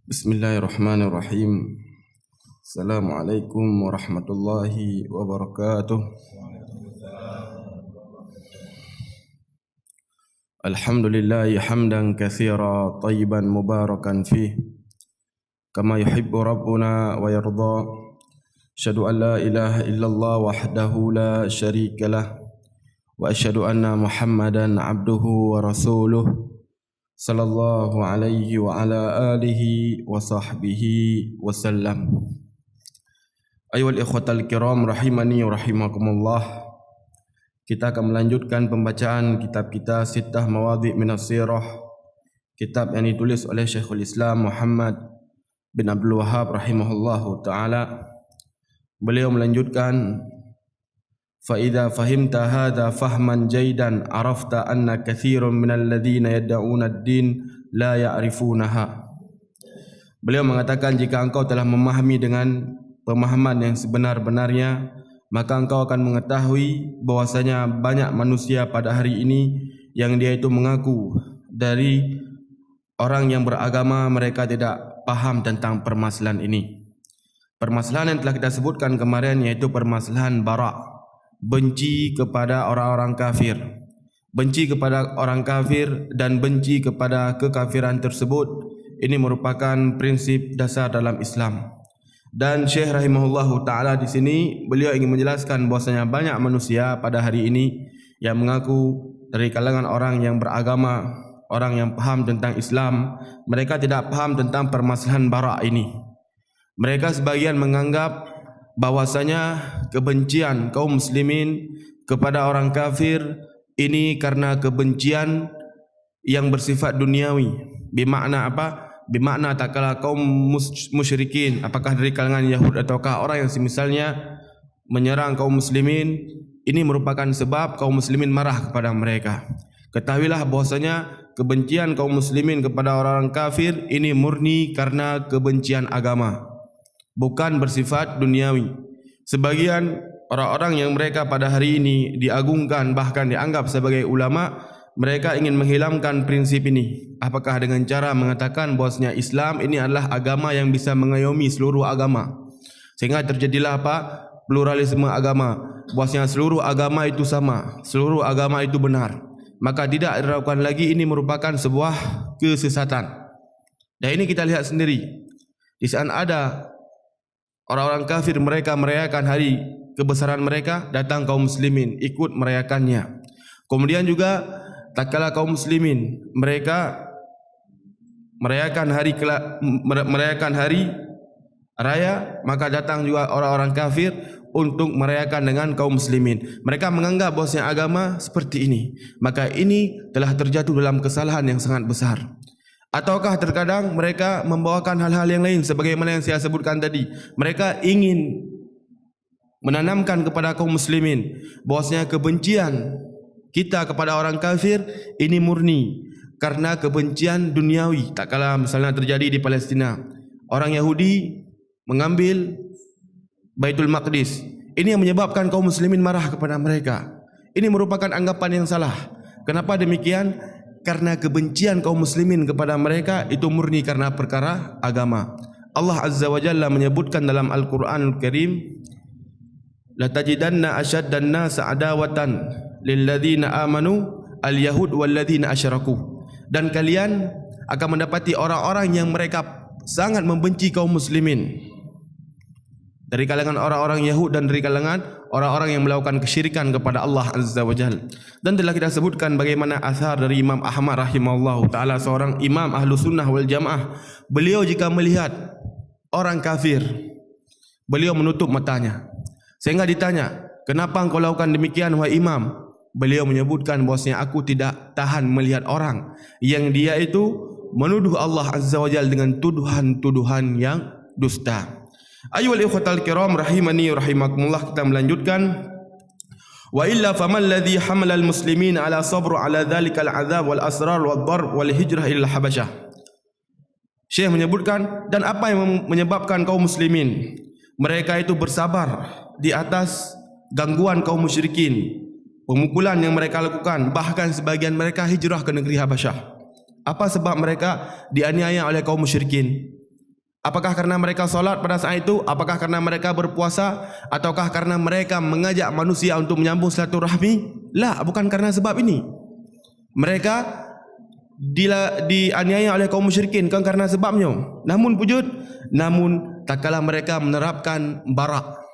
Bismillahirrahmanirrahim. Assalamualaikum warahmatullahi wabarakatuh. Alhamdulillahi hamdan katsira tayyiban mubarakan fih kama yuhibbu rabbuna wa yarda. Asyhadu an la ilaha illallah wahdahu la syarika lah wa asyhadu anna Muhammadan abduhu wa rasuluh sallallahu alaihi wa ala alihi wa sahbihi wa sallam. Ayyuhal ikhwatal kiram rahimani wa rahimakumullah. Kita akan melanjutkan pembacaan kitab kita Sittah Mawadhi' Minas Sirah, kitab yang ditulis oleh Syekhul Islam Muhammad bin Abdul Wahhab rahimahullahu taala. Beliau melanjutkan, فَإِذَا فَهِمْتَ هَذَا فَهْمًا جَيْدًا عَرَفْتَ أَنَّ كَثِيرٌ مِنَ الَّذِينَ يَدَّعُونَ الدِّينَ لَا يَعْرِفُونَهَا. Beliau mengatakan, jika engkau telah memahami dengan pemahaman yang sebenar-benarnya, maka engkau akan mengetahui bahwasanya banyak manusia pada hari ini yang dia itu mengaku dari orang yang beragama, mereka tidak paham tentang permasalahan ini. Permasalahan yang telah kita sebutkan kemarin yaitu permasalahan bara', benci kepada orang-orang kafir, benci kepada orang kafir dan benci kepada kekafiran tersebut. Ini merupakan prinsip dasar dalam Islam. Dan Syekh rahimahullahu taala di sini beliau ingin menjelaskan bahwasanya banyak manusia pada hari ini yang mengaku dari kalangan orang yang beragama, orang yang paham tentang Islam, mereka tidak paham tentang permasalahan bara' ini. Mereka sebagian menganggap bahwasanya kebencian kaum muslimin kepada orang kafir ini karena kebencian yang bersifat duniawi. Bermakna apa? Bermakna tak kala kaum musyrikin, apakah dari kalangan Yahud ataukah orang yang semisalnya menyerang kaum muslimin, ini merupakan sebab kaum muslimin marah kepada mereka. Ketahuilah bahwasanya kebencian kaum muslimin kepada orang kafir ini murni karena kebencian agama, bukan bersifat duniawi. Sebagian orang-orang yang mereka pada hari ini diagungkan, bahkan dianggap sebagai ulama, mereka ingin menghilangkan prinsip ini. Apakah dengan cara mengatakan bahwasanya Islam ini adalah agama yang bisa mengayomi seluruh agama, sehingga terjadilah apa? Pluralisme agama, bahwasanya seluruh agama itu sama, seluruh agama itu benar. Maka tidak diragukan lagi, ini merupakan sebuah kesesatan. Dan ini kita lihat sendiri. Di saat ada orang-orang kafir mereka merayakan hari kebesaran mereka, datang kaum muslimin ikut merayakannya. Kemudian juga tak kala kaum muslimin mereka merayakan hari raya, maka datang juga orang-orang kafir untuk merayakan dengan kaum muslimin. Mereka menganggap bahwasanya agama seperti ini. Maka ini telah terjatuh dalam kesalahan yang sangat besar. Ataukah terkadang mereka membawakan hal-hal yang lain sebagaimana yang saya sebutkan tadi. Mereka ingin menanamkan kepada kaum muslimin bahwasanya kebencian kita kepada orang kafir ini murni karena kebencian duniawi. Tak kala misalnya terjadi di Palestina, orang Yahudi mengambil Baitul Maqdis, ini yang menyebabkan kaum muslimin marah kepada mereka. Ini merupakan anggapan yang salah. Kenapa demikian? Karena kebencian kaum muslimin kepada mereka itu murni karena perkara agama. Allah Azza wa Jalla menyebutkan dalam Al-Quranul Karim, la tajidanna ashaddan nas adawatan lilladzina amanu al-yahud walladzina asyraku. Dan kalian akan mendapati orang-orang yang mereka sangat membenci kaum muslimin dari kalangan orang-orang Yahud dan dari kalangan orang-orang yang melakukan kesyirikan kepada Allah Azza wa Jalla. Dan telah kita sebutkan bagaimana asar dari Imam Ahmad rahimahullahu taala, seorang imam ahlu sunnah wal jamaah. Beliau jika melihat orang kafir, beliau menutup matanya. Sehingga ditanya, kenapa engkau lakukan demikian wahai imam? Beliau menyebutkan bahwasanya aku tidak tahan melihat orang yang dia itu menuduh Allah Azza wa Jalla dengan tuduhan-tuduhan yang dusta. Ayyuhal ikhwatal kiram rahimani rahimakumullah, kita melanjutkan. Wa illa faman ladzi hamala al muslimin ala sabr ala dzalikal azab wal asrar wad darb wal hijrah ila al habasyah. Syekh menyebutkan, dan apa yang menyebabkan kaum muslimin mereka itu bersabar di atas gangguan kaum musyrikin, pemukulan yang mereka lakukan, bahkan sebagian mereka hijrah ke negeri Habasyah. Apa sebab mereka dianiaya oleh kaum musyrikin? Apakah karena mereka solat pada saat itu? Apakah karena mereka berpuasa? Ataukah karena mereka mengajak manusia untuk menyambung silaturahmi? La, bukan karena sebab ini. Mereka dianiaya oleh kaum musyrikin, bukan karena sebabnya. Namun tak kala mereka menerapkan barak,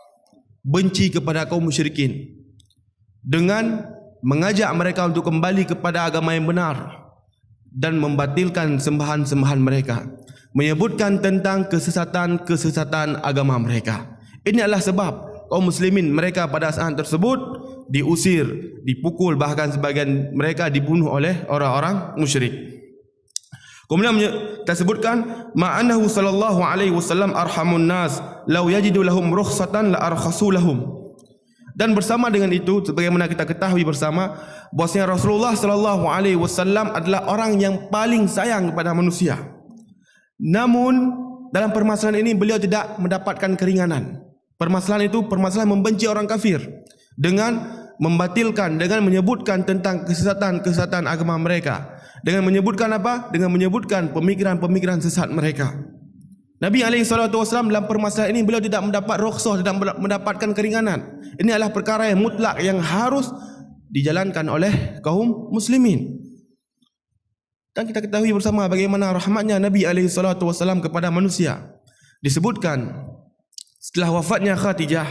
benci kepada kaum musyrikin dengan mengajak mereka untuk kembali kepada agama yang benar dan membatilkan sembahan-sembahan mereka, menyebutkan tentang kesesatan agama mereka. Ini adalah sebab kaum muslimin mereka pada saat tersebut diusir, dipukul, bahkan sebagian mereka dibunuh oleh orang-orang musyrik. Kemudian kita sebutkan ma'anahu sallallahu alaihi wasallam arhamun nas law yajidu lahum rukhsatan la arkhasu lahum. Dan bersama dengan itu, sebagaimana kita ketahui bersama, bahwasanya Rasulullah sallallahu alaihi wasallam adalah orang yang paling sayang kepada manusia. Namun dalam permasalahan ini beliau tidak mendapatkan keringanan. Permasalahan itu permasalahan membenci orang kafir dengan membatilkan, dengan menyebutkan tentang kesesatan agama mereka. Dengan menyebutkan apa? Dengan menyebutkan pemikiran-pemikiran sesat mereka. Nabi SAW dalam permasalahan ini beliau tidak mendapat rukhsah, tidak mendapatkan keringanan. Ini adalah perkara yang mutlak yang harus dijalankan oleh kaum muslimin. Dan kita ketahui bersama bagaimana rahmatnya Nabi SAW kepada manusia. Disebutkan setelah wafatnya Khadijah,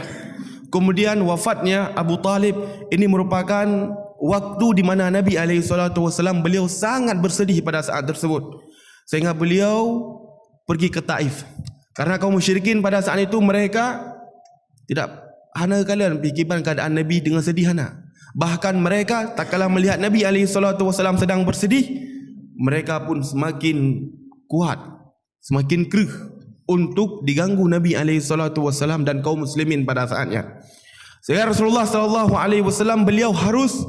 kemudian wafatnya Abu Talib, ini merupakan waktu di mana Nabi SAW beliau sangat bersedih pada saat tersebut, sehingga beliau pergi ke Taif. Karena kaum musyrikin pada saat itu mereka tidak hana kalian fikirkan keadaan Nabi dengan sederhana. Bahkan mereka tak kala melihat Nabi SAW sedang bersedih, mereka pun semakin kuat, semakin keruh untuk diganggu Nabi SAW dan kaum muslimin pada saatnya. Sehingga Rasulullah SAW beliau harus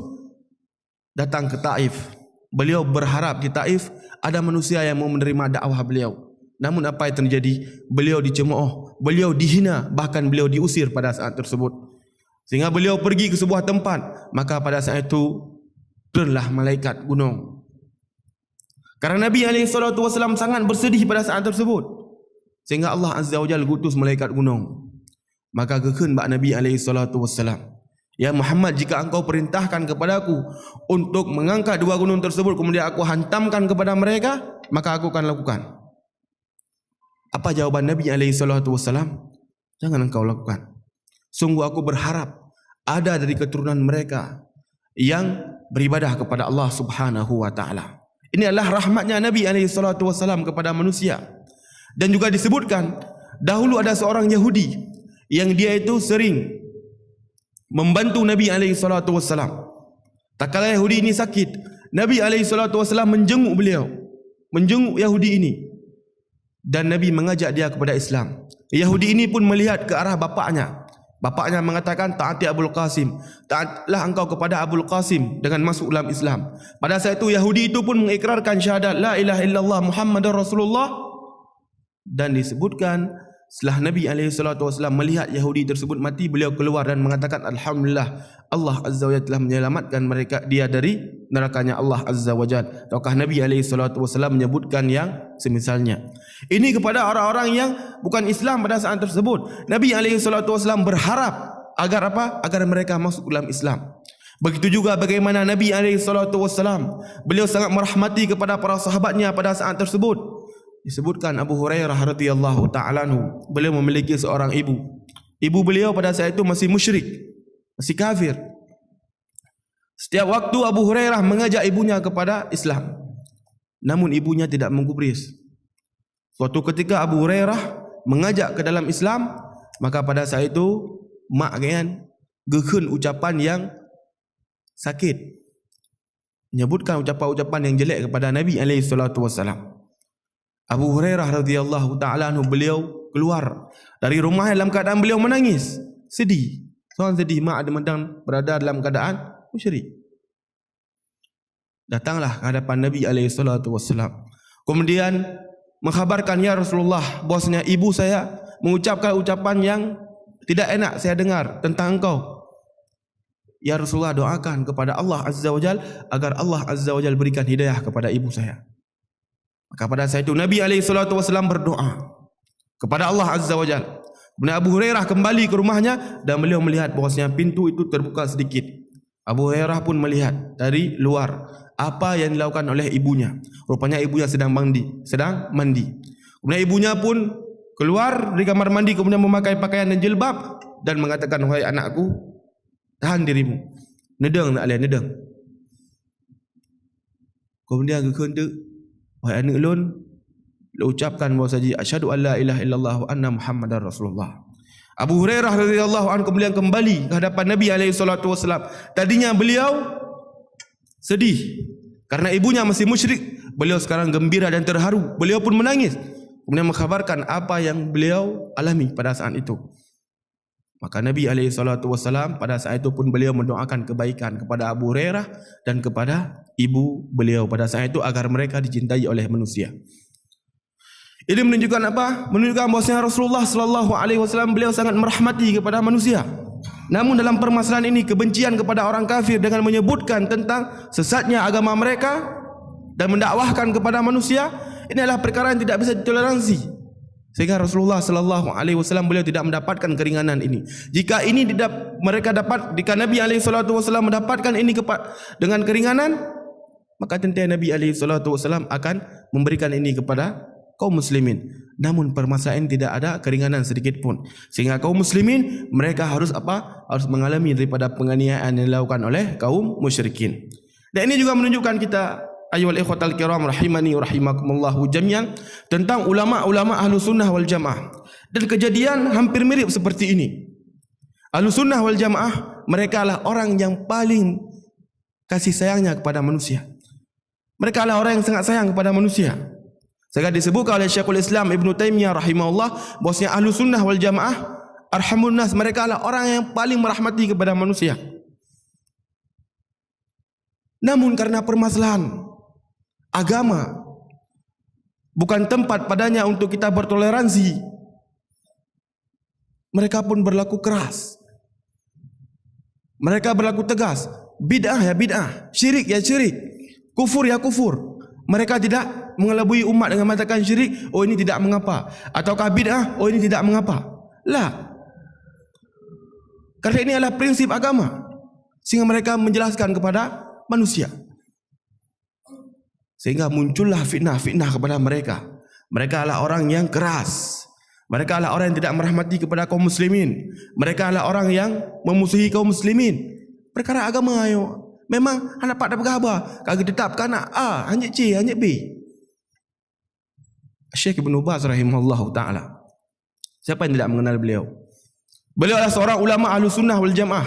datang ke Taif. Beliau berharap di Taif ada manusia yang mau menerima dakwah beliau. Namun apa yang terjadi? Beliau dicemooh, beliau dihina, bahkan beliau diusir pada saat tersebut. Sehingga beliau pergi ke sebuah tempat, maka pada saat itu turunlah malaikat gunung. Karena Nabi SAW sangat bersedih pada saat tersebut, sehingga Allah Azza wa Jalla gutus malaikat gunung. Maka gekun bak Nabi SAW, ya Muhammad, jika engkau perintahkan kepadaku untuk mengangkat dua gunung tersebut, kemudian aku hantamkan kepada mereka, maka aku akan lakukan. Apa jawaban Nabi SAW? Jangan engkau lakukan. Sungguh aku berharap ada dari keturunan mereka yang beribadah kepada Allah Subhanahu wa taala. Ini adalah rahmatnya Nabi SAW kepada manusia. Dan juga disebutkan dahulu ada seorang Yahudi yang dia itu sering membantu Nabi SAW. Tak kala Yahudi ini sakit, Nabi SAW menjenguk beliau, menjenguk Yahudi ini, dan Nabi mengajak dia kepada Islam. Yahudi ini pun melihat ke arah bapaknya. Bapaknya mengatakan, taati Abul Qasim, taatlah engkau kepada Abul Qasim dengan masuk dalam Islam. Pada saat itu Yahudi itu pun mengikrarkan syahadat la ilaha illallah Muhammadar Rasulullah. Dan disebutkan setelah Nabi SAW melihat Yahudi tersebut mati, beliau keluar dan mengatakan, alhamdulillah, Allah Azza wa Jalla telah menyelamatkan mereka, dia dari nerakanya Allah Azza wa Jalla. Ataukah Nabi SAW menyebutkan yang semisalnya. Ini kepada orang-orang yang bukan Islam pada saat tersebut. Nabi SAW berharap agar apa? Agar mereka masuk dalam Islam. Begitu juga bagaimana Nabi SAW, beliau sangat merahmati kepada para sahabatnya pada saat tersebut. Disebutkan Abu Hurairah radhiyallahu ta'ala anhu, beliau memiliki seorang ibu. Ibu beliau pada saat itu masih musyrik, masih kafir. Setiap waktu Abu Hurairah mengajak ibunya kepada Islam, namun ibunya tidak menggubris. Suatu ketika Abu Hurairah mengajak ke dalam Islam, maka pada saat itu mak kan gekun ucapan yang sakit, menyebutkan ucapan-ucapan yang jelek kepada Nabi SAW. Abu Hurairah radhiyallahu ta'ala anhu, beliau keluar dari rumah dalam keadaan beliau menangis, sedih. Seorang sedih, mak ada mendang berada dalam keadaan musyrik. Datanglah ke hadapan Nabi SAW. Kemudian mengkhabarkan, ya Rasulullah, bahwasanya ibu saya mengucapkan ucapan yang tidak enak saya dengar tentang engkau. Ya Rasulullah, doakan kepada Allah Azza wa Jalla agar Allah Azza wa Jalla berikan hidayah kepada ibu saya. Maka pada saat itu Nabi SAW berdoa. kepada Allah Azza wa Jalla. Kemudian Abu Hurairah kembali ke rumahnya dan beliau melihat bahwasanya pintu itu terbuka sedikit. Abu Hurairah pun melihat dari luar apa yang dilakukan oleh ibunya. Rupanya ibunya sedang mandi. Kemudian ibunya pun keluar dari kamar mandi, kemudian memakai pakaian dan jilbab dan mengatakan, "Wahai anakku, tahan dirimu. Nedeng nak lihat nedeng." Kemudian dia "Wahai anak ulun, ucapkan bahawa saja asyhadu an la ilaha illallah wa anna muhammadar rasulullah." Abu Hurairah radhiyallahu anhu kemudian kembali ke hadapan Nabi alaihi salatu wasallam. Tadinya beliau sedih karena ibunya masih musyrik. Beliau sekarang gembira dan terharu. Beliau pun menangis. Kemudian mengkhabarkan apa yang beliau alami pada saat itu. Maka Nabi alaihi salatu wasallam pada saat itu pun beliau mendoakan kebaikan kepada Abu Hurairah dan kepada ibu beliau pada saat itu agar mereka dicintai oleh manusia. Ini menunjukkan apa? Menunjukkan bahwasanya Rasulullah sallallahu alaihi wasallam beliau sangat merahmati kepada manusia. Namun dalam permasalahan ini kebencian kepada orang kafir dengan menyebutkan tentang sesatnya agama mereka dan mendakwahkan kepada manusia, ini adalah perkara yang tidak bisa ditoleransi. Sehingga Rasulullah sallallahu alaihi wasallam beliau tidak mendapatkan keringanan ini. Jika ini jika Nabi alaihi salatu wasallam mendapatkan ini dengan keringanan, maka tentu Nabi alaihi salatu wasallam akan memberikan ini kepada kaum muslimin. Namun permasalahan tidak ada keringanan sedikit pun. Sehingga kaum muslimin mereka harus apa? Harus mengalami daripada penganiayaan yang dilakukan oleh kaum musyrikin. Dan ini juga menunjukkan kita ayyuhal ikhwatal kiram rahimani wa rahimakumullahu jami'an tentang ulama-ulama Ahlus Sunnah wal Jamaah. Dan kejadian hampir mirip seperti ini. Ahlus Sunnah wal Jamaah mereka adalah orang yang paling kasih sayangnya kepada manusia. Mereka adalah orang yang sangat sayang kepada manusia. Sehingga disebutkan oleh Syekhul Islam Ibn Taimiyah rahimahullah bahwasanya Ahlus Sunnah wal Jamaah arhamun nas, mereka adalah orang yang paling merahmati kepada manusia. Namun karena permasalahan agama bukan tempat padanya untuk kita bertoleransi, mereka pun berlaku keras. Mereka berlaku tegas. Bid'ah ya bid'ah, syirik ya syirik, kufur ya kufur. Mereka tidak mengelabui umat dengan mengatakan syirik, oh ini tidak mengapa, ataukah bid'ah, oh ini tidak mengapa. Lah. Karena ini adalah prinsip agama. Sehingga mereka menjelaskan kepada manusia. Sehingga muncullah fitnah-fitnah kepada mereka. Mereka adalah orang yang keras. Mereka adalah orang yang tidak merahmati kepada kaum muslimin. Mereka adalah orang yang memusuhi kaum muslimin. Perkara agama ayo. Memang anak pak dah berkhabar. Kaki tetapkan anak A, hanya C, hanya B. Syekh Ibn Baz rahimahullah ta'ala. Siapa yang tidak mengenal beliau? Beliau adalah seorang ulama Ahlus Sunnah wal Jamaah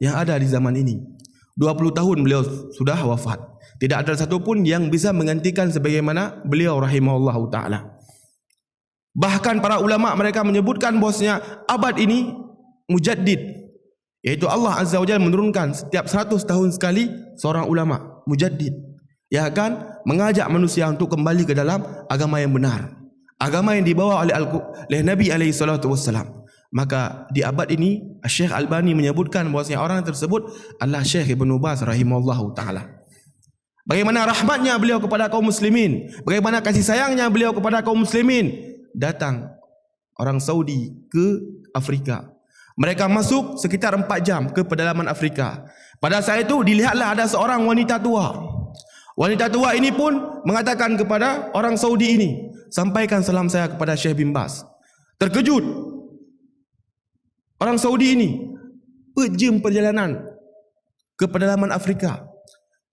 yang ada di zaman ini. 20 tahun beliau sudah wafat. Tidak ada satu pun yang bisa menggantikan sebagaimana beliau rahimahullah ta'ala. Bahkan para ulama mereka menyebutkan bahwasanya abad ini mujaddid, yaitu Allah Azza wa Jalla menurunkan setiap 100 tahun sekali seorang ulama mujaddid yang akan mengajak manusia untuk kembali ke dalam agama yang benar, agama yang dibawa oleh Nabi alaihi salatu wassalam. Maka di abad ini Syekh Albani menyebutkan bahwasanya orang tersebut adalah Syekh Ibn Baz rahimahullahu taala. Bagaimana rahmatnya beliau kepada kaum muslimin, bagaimana kasih sayangnya beliau kepada kaum muslimin. Datang orang Saudi ke Afrika. Mereka masuk sekitar 4 jam ke pedalaman Afrika. Pada saat itu dilihatlah ada seorang wanita tua. Wanita tua ini pun mengatakan kepada orang Saudi ini, sampaikan salam saya kepada Syekh bin Baz. Terkejut orang Saudi ini, berjam perjalanan ke pedalaman Afrika.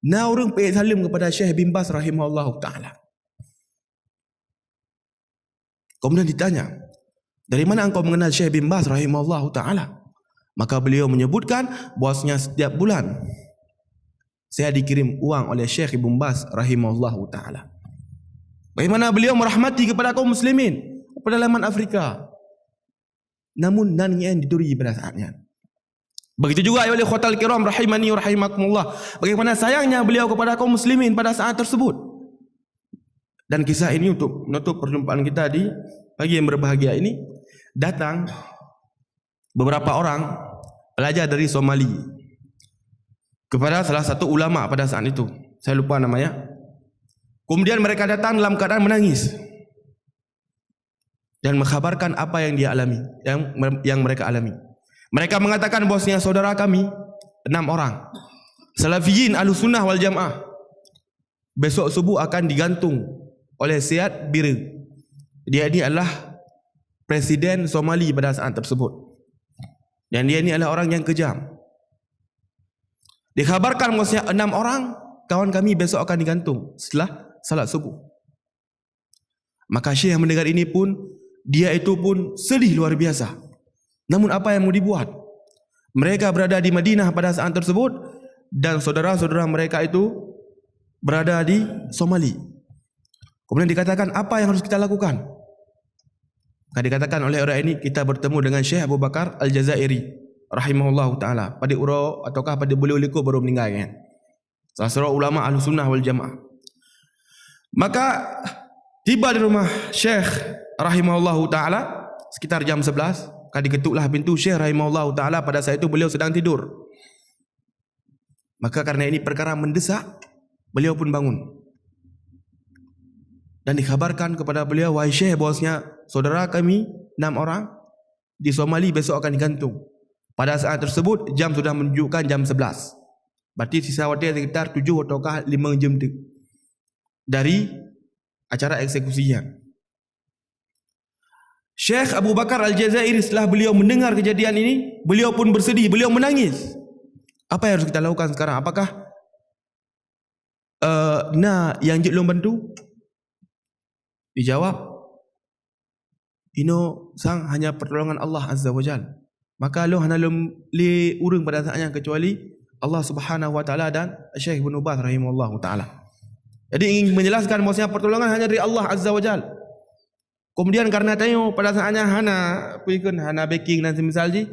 Naurung pergi salim kepada Syekh bin Baz rahimahullah ta'ala. Kemudian ditanya, dari mana engkau mengenal Syekh bin Baz rahimahullah ta'ala? Maka beliau menyebutkan bahwasanya setiap bulan saya dikirim uang oleh Syekh bin Baz rahimahullah ta'ala. Bagaimana beliau merahmati kepada kaum muslimin pedalaman Afrika. Namun nan yang diduri pada saatnya. Begitu juga oleh khotal kiram rahimani wa rahimakumullah. Bagaimana sayangnya beliau kepada kaum muslimin pada saat tersebut. Dan kisah ini untuk menutup perjumpaan kita di pagi yang berbahagia ini, datang beberapa orang pelajar dari Somali kepada salah satu ulama pada saat itu. Saya lupa namanya. Kemudian mereka datang dalam keadaan menangis. dan mengkhabarkan apa yang dia alami, yang mereka alami. Mereka mengatakan bahwasanya saudara kami 6 orang Salafiyin Ahlussunnah wal Jamaah besok subuh akan digantung oleh Siad Barre. Dia ini adalah Presiden Somali pada saat tersebut. Dan dia ini adalah orang yang kejam. Dikhabarkan bahwasanya 6 orang kawan kami besok akan digantung setelah salat subuh. Maka Syekh yang mendengar ini pun, dia itu pun sedih luar biasa. Namun apa yang mau dibuat? Mereka berada di Madinah pada saat tersebut dan saudara-saudara mereka itu berada di Somali. Kemudian dikatakan, apa yang harus kita lakukan? Maka dikatakan oleh orang ini, kita bertemu dengan Syekh Abu Bakar Al-Jazairi rahimahullah ta'ala. Pada urau ataukah pada beliau liku baru meninggal kan? Salah seorang ulama Ahlussunnah wal Jamaah. Maka tiba di rumah Syekh rahimahullah ta'ala sekitar jam 11. Maka diketuklah pintu Syekh rahimahullah ta'ala. Pada saat itu beliau sedang tidur. Maka karena ini perkara mendesak, beliau pun bangun. Dan dikhabarkan kepada beliau, wahai Syekh, bahwasanya saudara kami 6 orang di Somali besok akan digantung. Pada saat tersebut jam sudah menunjukkan jam 11. Berarti sisa waktu sekitar 7 ataukah 5 jam dari acara eksekusinya. Syekh Abu Bakar Al-Jazairi setelah beliau mendengar kejadian ini, beliau pun bersedih, beliau menangis. Apa yang harus kita lakukan sekarang? Apakah yang jelum bantu? Dijawab, ino sang hanya pertolongan Allah Azza wa Jal. Maka lo hanya li urung pada saatnya kecuali Allah Subhanahu wa taala dan Syekh Ibn Baz rahimahullah taala. Jadi ingin menjelaskan bahwasanya pertolongan hanya dari Allah Azza wa Jal. Kemudian karena tengok pada saatnya hana backing dan semisal ji,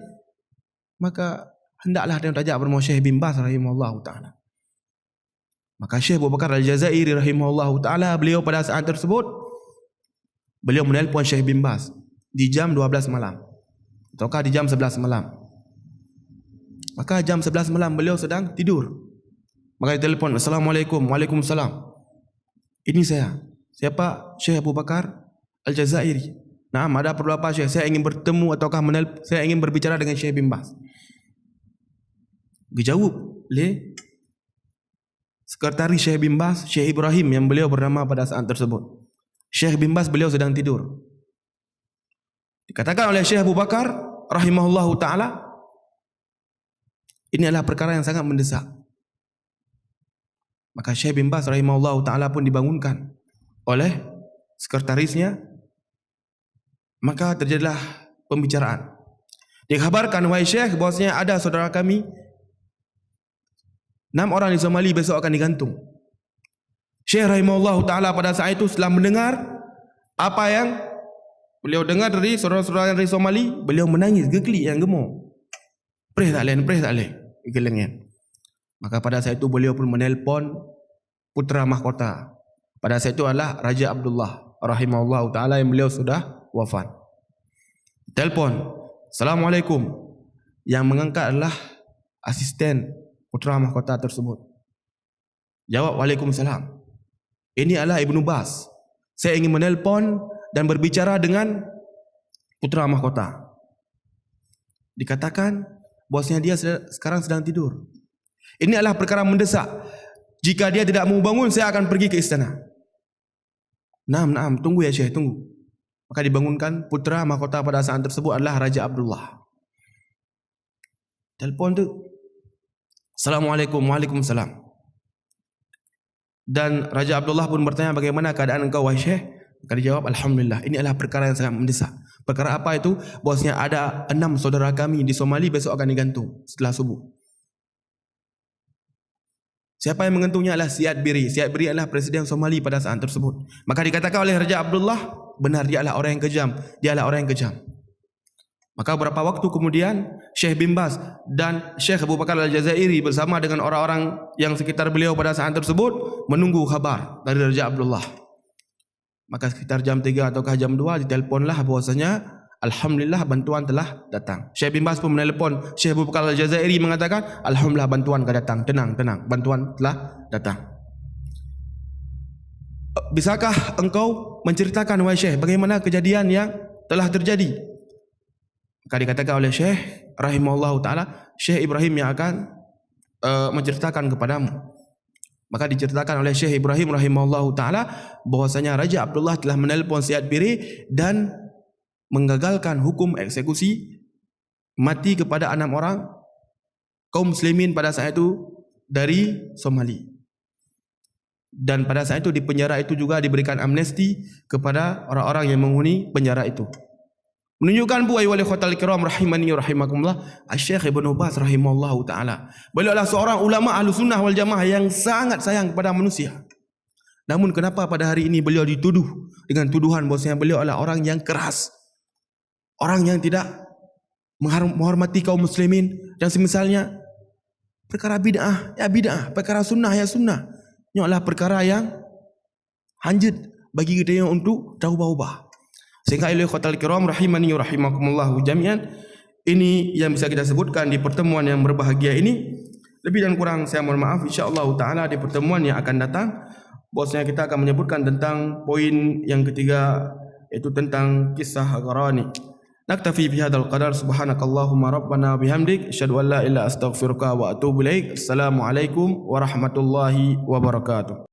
maka hendaklah dia tajak bermoh Syekh bin Baz rahimahullah taala. Maka Syekh Abu Bakar Al-Jazairi rahimahullah taala, beliau pada saat tersebut beliau menelpon Syekh bin Baz di jam 12 malam ataukah di jam 11 malam. Maka jam 11 malam beliau sedang tidur. Maka dia telefon, Assalamualaikum. Waalaikumsalam. Ini saya. Siapa? Syekh Abu Bakar Al-Jazairi. Nah, ada perlu apa Syekh? Saya ingin bertemu ataukah saya ingin berbicara dengan Syekh bin Baz. Dijawab oleh sekretaris Syekh bin Baz, Syekh Ibrahim, yang beliau bernama pada saat tersebut. Syekh bin Baz beliau sedang tidur. Dikatakan oleh Syekh Abu Bakar rahimahullahu ta'ala, ini adalah perkara yang sangat mendesak. Maka Syekh bin Baz rahimahullahu ta'ala pun dibangunkan oleh sekretarisnya. Maka terjadilah pembicaraan. Dikabarkan, wahai Syekh, bahwasanya ada saudara kami 6 orang di Somali besok akan digantung. Syekh rahimahullah ta'ala pada saat itu setelah mendengar apa yang beliau dengar dari saudara-saudara dari Somali, beliau menangis gegli yang gemuk. Preh tak leh gelengnya. Maka pada saat itu beliau pun menelpon putra mahkota. Pada saat itu adalah Raja Abdullah rahimahullah ta'ala yang beliau sudah wafat. Telpon, Assalamualaikum. Yang mengangkat adalah asisten putra mahkota tersebut. Jawab, Waalaikumsalam. Ini adalah Ibn Baz. Saya ingin menelpon dan berbicara dengan putra mahkota. Dikatakan bahwasanya dia sekarang sedang tidur. Ini adalah perkara mendesak. Jika dia tidak mau bangun, saya akan pergi ke istana. Naam, tunggu ya Syekh, tunggu. Maka dibangunkan putra mahkota pada saat tersebut adalah Raja Abdullah. Telpon tu, Assalamualaikum. Waalaikumsalam. Dan Raja Abdullah pun bertanya, bagaimana keadaan engkau wahai Syekh? Maka dijawab, Alhamdulillah. Ini adalah perkara yang sangat mendesak. Perkara apa itu? Bahwasanya ada 6 saudara kami di Somali besok akan digantung setelah subuh. Siapa yang mengantungnya adalah Siad Barre. Siad Barre adalah Presiden Somali pada saat tersebut. Maka dikatakan oleh Raja Abdullah, benar, dia adalah orang yang kejam. Dia adalah orang yang kejam. Maka beberapa waktu kemudian Syekh bin Baz dan Syekh Abu Bakar Al-Jazairi bersama dengan orang-orang yang sekitar beliau pada saat tersebut menunggu kabar dari Raja Abdullah. Maka sekitar jam 3 ataukah jam 2 diteleponlah bahwasanya Alhamdulillah bantuan telah datang. Syekh bin Baz pun menelpon Syekh Abu Bakar Al-Jazairi mengatakan, Alhamdulillah bantuan telah datang. Tenang, bantuan telah datang. Bisakah engkau menceritakan wahai Syekh bagaimana kejadian yang telah terjadi. Maka dikatakan oleh Syekh rahimahullahu ta'ala, Syekh Ibrahim yang akan menceritakan kepadamu. Maka diceritakan oleh Syekh Ibrahim rahimahullahu ta'ala bahwasanya Raja Abdullah telah menelpon Syed Piri dan menggagalkan hukum eksekusi mati kepada 6 orang kaum muslimin pada saat itu dari Somali. Dan pada saat itu di penjara itu juga diberikan amnesti kepada orang-orang yang menghuni penjara itu. Menunjukkan bu ayyuhal ikhwatal kiram rahimani rahimakumullah, Syekh Ibn Baz rahimahullahu taala, beliau adalah seorang ulama ahlu sunnah wal jamaah yang sangat sayang kepada manusia. Namun kenapa pada hari ini beliau dituduh dengan tuduhan bahwasanya beliau adalah orang yang keras, orang yang tidak menghormati kaum muslimin dan semisalnya. Perkara bid'ah ya bid'ah, perkara sunnah ya sunnah. Ini adalah perkara yang hanjut bagi kita yang untuk taubah-ubah. Sehingga ilmu khatal kiram rahimani rahimakumullah jami'an, ini yang bisa kita sebutkan di pertemuan yang berbahagia ini. Lebih dan kurang saya mohon maaf. InsyaAllah ta'ala di pertemuan yang akan datang, bosnya kita akan menyebutkan tentang poin yang ketiga, yaitu tentang kisah Gharani. Naktafi bihadzal qadar, subhanakallahumma rabbana bihamdik, asyhadu an la ilaha illa astaghfiruka wa atubu ilaik. Assalamualaikum warahmatullahi wabarakatuh.